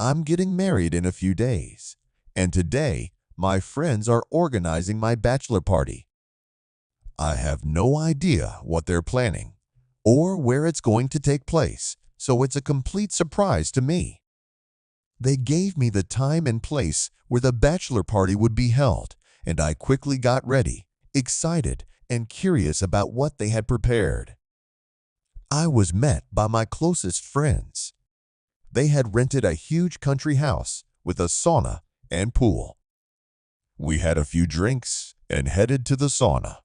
I'm getting married in a few days, and today my friends are organizing my bachelor party. I have no idea what they're planning or where it's going to take place, so it's a complete surprise to me. They gave me the time and place where the bachelor party would be held, and I quickly got ready, excited and curious about what they had prepared. I was met by my closest friends. They had rented a huge country house with a sauna and pool. We had a few drinks and headed to the sauna.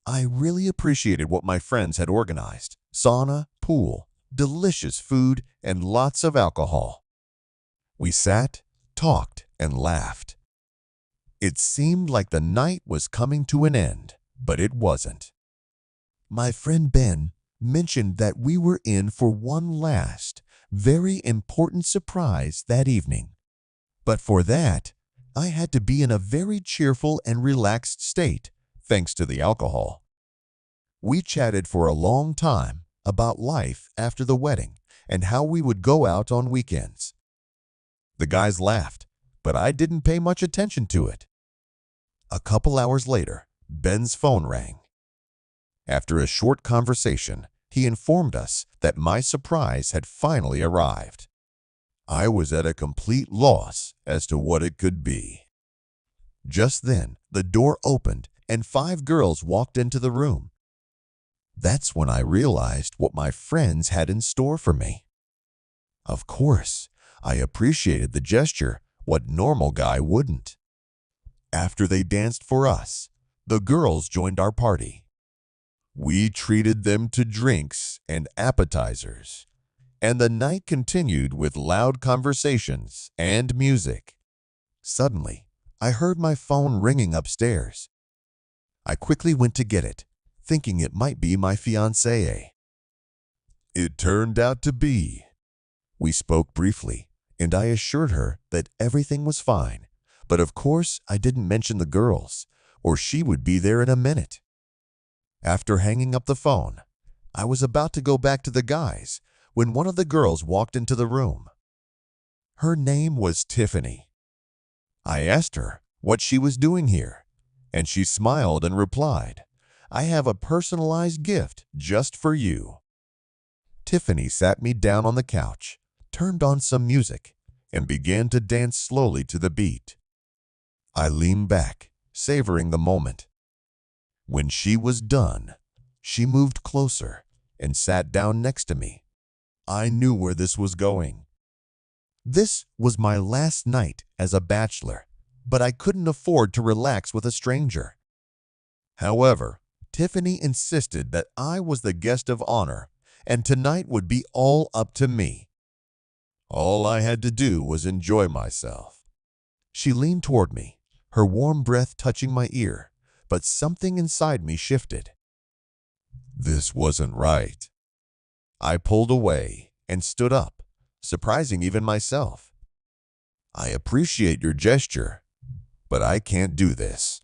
I really appreciated what my friends had organized: sauna, pool, delicious food, and lots of alcohol. We sat, talked, and laughed. It seemed like the night was coming to an end, but it wasn't. My friend Ben mentioned that we were in for one last, very important surprise that evening. But for that, I had to be in a very cheerful and relaxed state, thanks to the alcohol. We chatted for a long time about life after the wedding and how we would go out on weekends. The guys laughed, but I didn't pay much attention to it. A couple hours later, Ben's phone rang. After a short conversation, he informed us that my surprise had finally arrived. I was at a complete loss as to what it could be. Just then, the door opened and 5 girls walked into the room. That's when I realized what my friends had in store for me. Of course, I appreciated the gesture, what normal guy wouldn't. After they danced for us, the girls joined our party. We treated them to drinks and appetizers, and the night continued with loud conversations and music. Suddenly, I heard my phone ringing upstairs. I quickly went to get it, thinking it might be my fiancée. It turned out to be. We spoke briefly, and I assured her that everything was fine, but of course I didn't mention the girls, or she would be there in a minute. After hanging up the phone, I was about to go back to the guys when one of the girls walked into the room. Her name was Tiffany. I asked her what she was doing here, and she smiled and replied, "I have a personalized gift just for you." Tiffany sat me down on the couch, turned on some music, and began to dance slowly to the beat. I leaned back, savoring the moment. When she was done, she moved closer and sat down next to me. I knew where this was going. This was my last night as a bachelor, but I couldn't afford to relax with a stranger. However, Tiffany insisted that I was the guest of honor, and tonight would be all up to me. All I had to do was enjoy myself. She leaned toward me, her warm breath touching my ear, but something inside me shifted. This wasn't right. I pulled away and stood up, surprising even myself. "I appreciate your gesture, but I can't do this."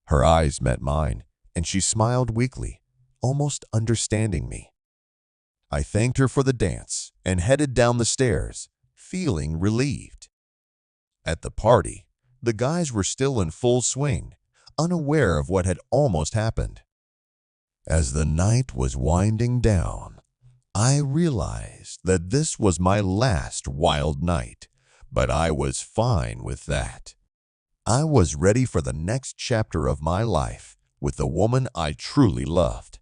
Her eyes met mine, and she smiled weakly, almost understanding me. I thanked her for the dance and headed down the stairs, feeling relieved. At the party, the guys were still in full swing, unaware of what had almost happened. As the night was winding down, I realized that this was my last wild night, but I was fine with that. I was ready for the next chapter of my life with the woman I truly loved.